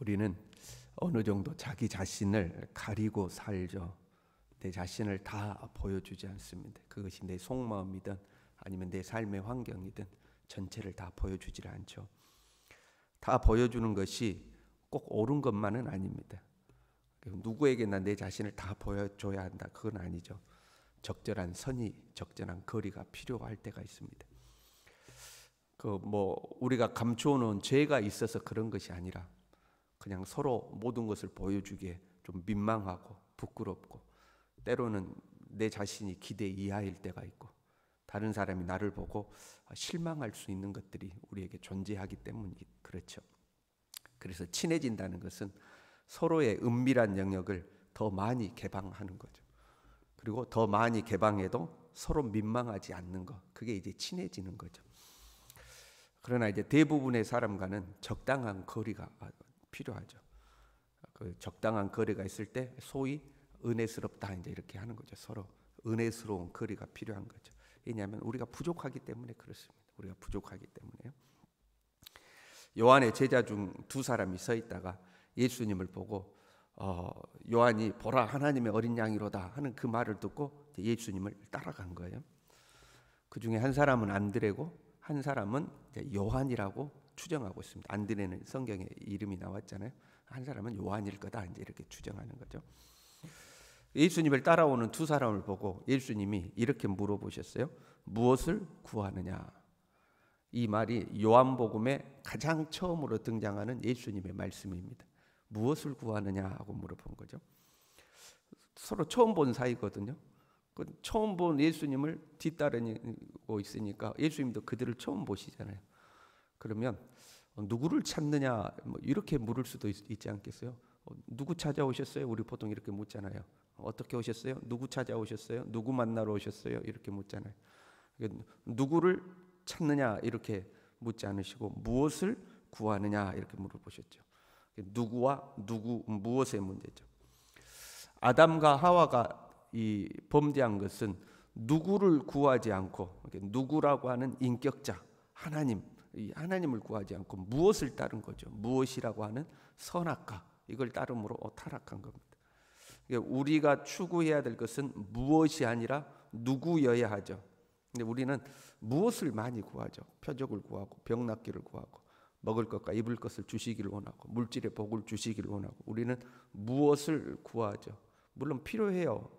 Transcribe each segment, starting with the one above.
우리는 어느 정도 자기 자신을 가리고 살죠. 내 자신을 다 보여주지 않습니다. 그것이 내 속마음이든 아니면 내 삶의 환경이든 전체를 다 보여주질 않죠. 다 보여주는 것이 꼭 옳은 것만은 아닙니다. 누구에게나 내 자신을 다 보여줘야 한다, 그건 아니죠. 적절한 선의, 적절한 거리가 필요할 때가 있습니다. 우리가 감추어놓은 죄가 있어서 그런 것이 아니라 그냥 서로 모든 것을 보여주기에 좀 민망하고 부끄럽고, 때로는 내 자신이 기대 이하일 때가 있고, 다른 사람이 나를 보고 실망할 수 있는 것들이 우리에게 존재하기 때문이 그렇죠. 그래서 친해진다는 것은 서로의 은밀한 영역을 더 많이 개방하는 거죠. 그리고 더 많이 개방해도 서로 민망하지 않는 것, 그게 이제 친해지는 거죠. 그러나 이제 대부분의 사람과는 적당한 거리가 필요하죠. 그 적당한 거리가 있을 때 소위 은혜스럽다, 이제 이렇게 하는 거죠. 서로 은혜스러운 거리가 필요한 거죠. 왜냐하면 우리가 부족하기 때문에 그렇습니다. 우리가 부족하기 때문에요. 요한의 제자 중 두 사람이 서 있다가 예수님을 보고 요한이 보라 하나님의 어린 양이로다 하는 그 말을 듣고 예수님을 따라간 거예요. 그 중에 한 사람은 안드레고 한 사람은 요한이라고 추정하고 있습니다. 안드레는 성경에 이름이 나왔잖아요. 한 사람은 요한일 거다, 이제 이렇게 추정하는 거죠. 예수님을 따라오는 두 사람을 보고 예수님이 이렇게 물어보셨어요. 무엇을 구하느냐? 이 말이 요한복음에 가장 처음으로 등장하는 예수님의 말씀입니다. 무엇을 구하느냐 하고 물어본 거죠. 서로 처음 본 사이거든요. 처음 본 예수님을 뒤따르고 있으니까 예수님도 그들을 처음 보시잖아요. 그러면 누구를 찾느냐, 이렇게 물을 수도 있지 않겠어요? 누구 찾아오셨어요? 우리 보통 이렇게 묻잖아요. 어떻게 오셨어요? 누구 찾아오셨어요? 누구 만나러 오셨어요? 이렇게 묻잖아요. 누구를 찾느냐 이렇게 묻지 않으시고 무엇을 구하느냐 이렇게 물어보셨죠. 누구와 누구, 무엇의 문제죠. 아담과 하와가 이 범죄한 것은 누구를 구하지 않고, 누구라고 하는 인격자 하나님, 이 하나님을 구하지 않고 무엇을 따른 거죠. 무엇이라고 하는 선악과, 이걸 따름으로 타락한 겁니다. 우리가 추구해야 될 것은 무엇이 아니라 누구여야 하죠. 근데 우리는 무엇을 많이 구하죠. 표적을 구하고 병 낫기를 구하고 먹을 것과 입을 것을 주시기를 원하고 물질의 복을 주시기를 원하고, 우리는 무엇을 구하죠. 물론 필요해요.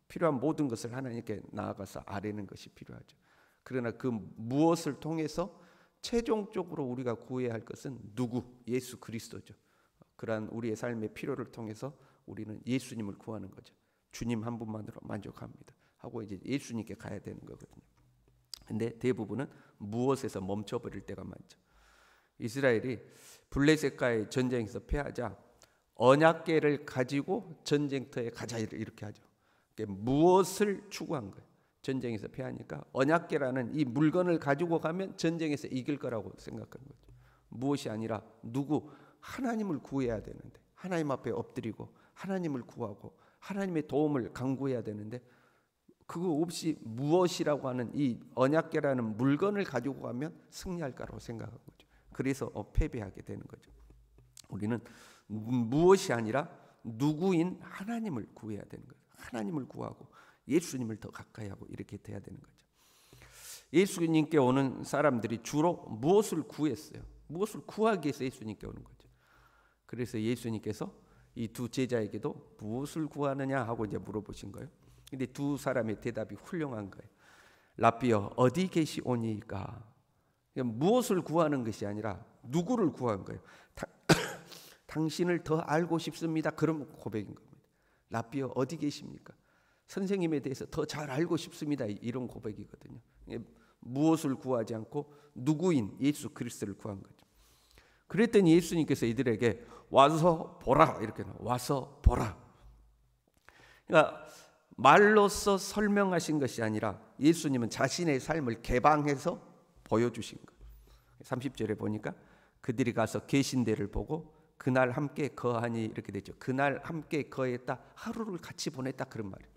필요한 모든 것을 하나님께 나아가서 아뢰는 것이 필요하죠. 그러나 그 무엇을 통해서 최종적으로 우리가 구해야 할 것은 누구? 예수 그리스도죠. 그러한 우리의 삶의 필요를 통해서 우리는 예수님을 구하는 거죠. 주님 한 분만으로 만족합니다 하고 이제 예수님께 가야 되는 거거든요. 근데 대부분은 무엇에서 멈춰버릴 때가 많죠. 이스라엘이 블레셋과의 전쟁에서 패하자 언약궤를 가지고 전쟁터에 가자 이렇게 하죠. 무엇을 추구한 거예요. 전쟁에서 패하니까 언약궤라는 이 물건을 가지고 가면 전쟁에서 이길 거라고 생각한 거죠. 무엇이 아니라 누구? 하나님을 구해야 되는데, 하나님 앞에 엎드리고 하나님을 구하고 하나님의 도움을 간구해야 되는데, 그거 없이 무엇이라고 하는 이 언약궤라는 물건을 가지고 가면 승리할 거라고 생각한 거죠. 그래서 패배하게 되는 거죠. 우리는 무엇이 아니라 누구인 하나님을 구해야 되는 거죠. 하나님을 구하고 예수님을 더 가까이 하고 이렇게 돼야 되는 거죠. 예수님께 오는 사람들이 주로 무엇을 구했어요? 무엇을 구하기 위해서 예수님께 오는 거죠. 그래서 예수님께서 이 두 제자에게도 무엇을 구하느냐 하고 이제 물어보신 거예요. 근데 두 사람의 대답이 훌륭한 거예요. 라비여 어디 계시오니까? 무엇을 구하는 것이 아니라 누구를 구한 거예요. 당신을 더 알고 싶습니다. 그런 고백인 겁니다. 라비여 어디 계십니까? 선생님에 대해서 더 잘 알고 싶습니다. 이런 고백이거든요. 무엇을 구하지 않고 누구인 예수 그리스도를 구한 거죠. 그랬더니 예수님께서 이들에게 와서 보라 이렇게 와서 보라. 그러니까 말로써 설명하신 것이 아니라 예수님은 자신의 삶을 개방해서 보여주신 거예요. 30절에 보니까 그들이 가서 계신 데를 보고 그날 함께 거하니 이렇게 되죠. 그날 함께 거했다, 하루를 같이 보냈다, 그런 말이에요.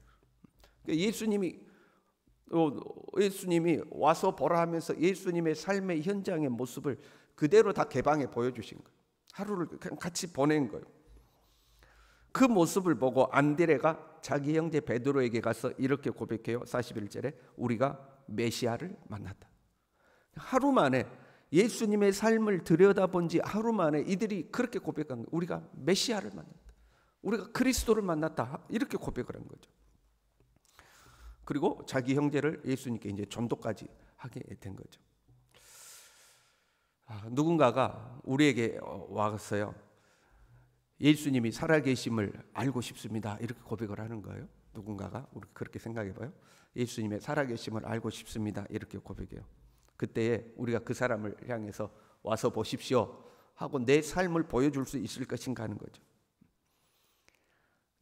예수님이 와서 보라 하면서 예수님의 삶의 현장의 모습을 그대로 다 개방해 보여주신 거예요. 하루를 그냥 같이 보낸 거예요. 그 모습을 보고 안드레가 자기 형제 베드로에게 가서 이렇게 고백해요. 41절에 우리가 메시아를 만났다. 하루 만에 예수님의 삶을 들여다본 지 하루 만에 이들이 그렇게 고백한 거예요. 우리가 메시아를 만났다. 우리가 그리스도를 만났다. 이렇게 고백을 한 거죠. 그리고 자기 형제를 예수님께 이제 전도까지 하게 된 거죠. 누군가가 우리에게 와서요. 예수님이 살아계심을 알고 싶습니다. 이렇게 고백을 하는 거예요. 누군가가 우리 그렇게 생각해봐요. 예수님의 살아계심을 알고 싶습니다. 이렇게 고백해요. 그때에 우리가 그 사람을 향해서 와서 보십시오 하고 내 삶을 보여줄 수 있을 것인가 하는 거죠.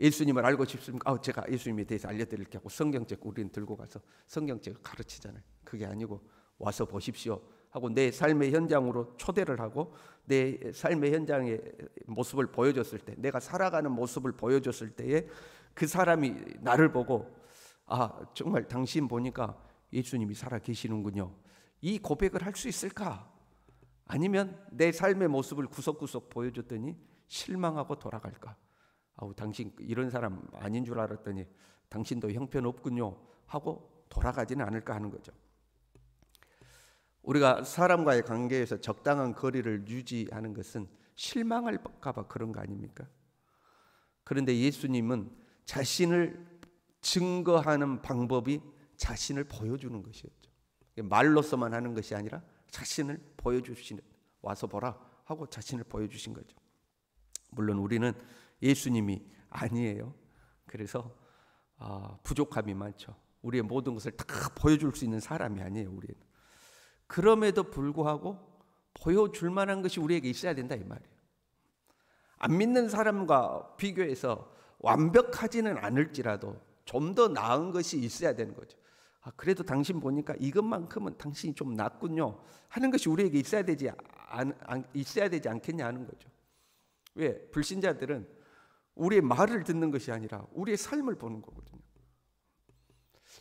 예수님을 알고 싶습니까? 제가 예수님에 대해서 알려드릴게 하고 성경책 우리는 들고 가서 성경책을 가르치잖아요. 그게 아니고 와서 보십시오 하고 내 삶의 현장으로 초대를 하고 내 삶의 현장의 모습을 보여줬을 때, 내가 살아가는 모습을 보여줬을 때에 그 사람이 나를 보고 정말 당신 보니까 예수님이 살아 계시는군요. 이 고백을 할 수 있을까? 아니면 내 삶의 모습을 구석구석 보여줬더니 실망하고 돌아갈까? 당신 이런 사람 아닌 줄 알았더니 당신도 형편없군요 하고 돌아가지는 않을까 하는 거죠. 우리가 사람과의 관계에서 적당한 거리를 유지하는 것은 실망할까 봐 그런 거 아닙니까? 그런데 예수님은 자신을 증거하는 방법이 자신을 보여주는 것이었죠. 말로서만 하는 것이 아니라 자신을 보여주시는, 와서 보라 하고 자신을 보여주신 거죠. 물론 우리는 예수님이 아니에요. 그래서 부족함이 많죠. 우리의 모든 것을 다 보여줄 수 있는 사람이 아니에요. 우리는. 그럼에도 불구하고 보여줄 만한 것이 우리에게 있어야 된다 이 말이에요. 안 믿는 사람과 비교해서 완벽하지는 않을지라도 좀 더 나은 것이 있어야 되는 거죠. 그래도 당신 보니까 이것만큼은 당신이 좀 낫군요 하는 것이 우리에게 있어야 되지 않겠냐 하는 거죠. 왜? 불신자들은 우리의 말을 듣는 것이 아니라 우리의 삶을 보는 거거든요.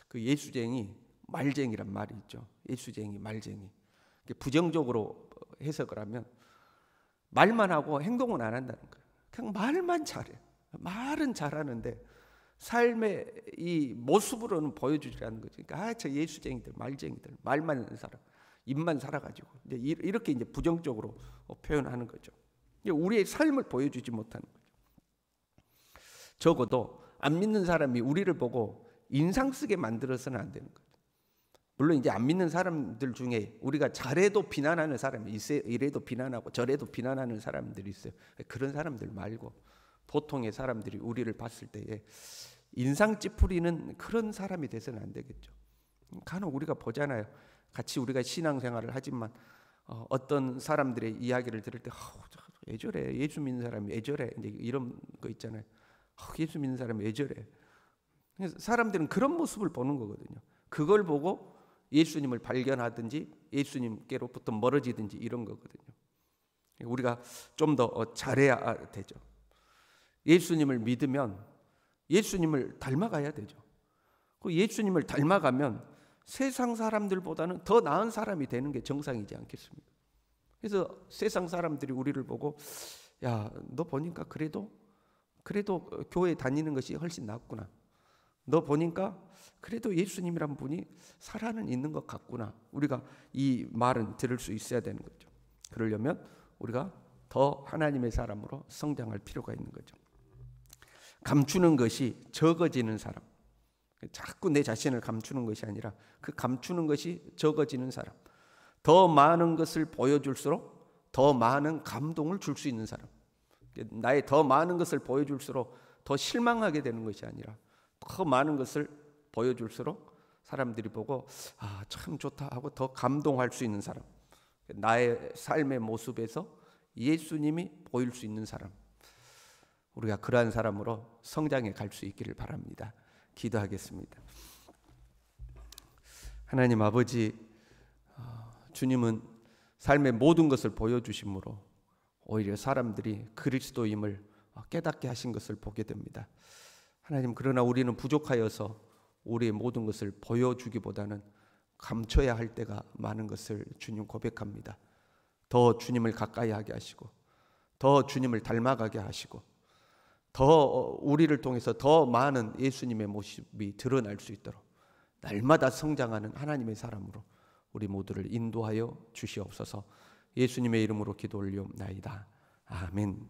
그 예수쟁이, 말쟁이란 말이 있죠. 예수쟁이, 말쟁이. 부정적으로 해석을 하면 말만 하고 행동은 안 한다는 거예요. 그냥 말만 잘해. 말은 잘하는데 삶의 이 모습으로는 보여주지 않는 거죠. 그러니까 저 예수쟁이들, 말쟁이들, 말만 하는 사람, 입만 살아가지고 이제 이렇게 이제 부정적으로 표현하는 거죠. 우리의 삶을 보여주지 못하는 거죠. 적어도 안 믿는 사람이 우리를 보고 인상 쓰게 만들어서는 안 되는 거죠. 물론 이제 안 믿는 사람들 중에 우리가 잘해도 비난하는 사람이 있어요. 이래도 비난하고 저래도 비난하는 사람들이 있어요. 그런 사람들 말고 보통의 사람들이 우리를 봤을 때에 인상 찌푸리는 그런 사람이 돼서는 안 되겠죠. 간혹 우리가 보잖아요. 같이 우리가 신앙생활을 하지만 어떤 사람들의 이야기를 들을 때 왜 저래? 예수 믿는 사람이 왜 저래? 이제 이런 거 있잖아요. 예수 믿는 사람이 왜 저래? 사람들은 그런 모습을 보는 거거든요. 그걸 보고 예수님을 발견하든지 예수님께로부터 멀어지든지 이런 거거든요. 우리가 좀 더 잘해야 되죠. 예수님을 믿으면 예수님을 닮아가야 되죠. 예수님을 닮아가면 세상 사람들보다는 더 나은 사람이 되는 게 정상이지 않겠습니까? 그래서 세상 사람들이 우리를 보고 야, 너 보니까 그래도 교회 다니는 것이 훨씬 낫구나. 너 보니까 그래도 예수님이란 분이 살아는 있는 것 같구나. 우리가 이 말은 들을 수 있어야 되는 거죠. 그러려면 우리가 더 하나님의 사람으로 성장할 필요가 있는 거죠. 감추는 것이 적어지는 사람, 자꾸 내 자신을 감추는 것이 아니라 그 감추는 것이 적어지는 사람, 더 많은 것을 보여줄수록 더 많은 감동을 줄 수 있는 사람, 나의 더 많은 것을 보여줄수록 더 실망하게 되는 것이 아니라 더 많은 것을 보여줄수록 사람들이 보고 참 좋다 하고 더 감동할 수 있는 사람, 나의 삶의 모습에서 예수님이 보일 수 있는 사람, 우리가 그러한 사람으로 성장해 갈 수 있기를 바랍니다. 기도하겠습니다. 하나님 아버지, 주님은 삶의 모든 것을 보여주심으로 오히려 사람들이 그리스도임을 깨닫게 하신 것을 보게 됩니다. 하나님, 그러나 우리는 부족하여서 우리의 모든 것을 보여주기보다는 감춰야 할 때가 많은 것을 주님 고백합니다. 더 주님을 가까이 하게 하시고 더 주님을 닮아가게 하시고 더 우리를 통해서 더 많은 예수님의 모습이 드러날 수 있도록 날마다 성장하는 하나님의 사람으로 우리 모두를 인도하여 주시옵소서. 예수님의 이름으로 기도 올리옵나이다. 아멘.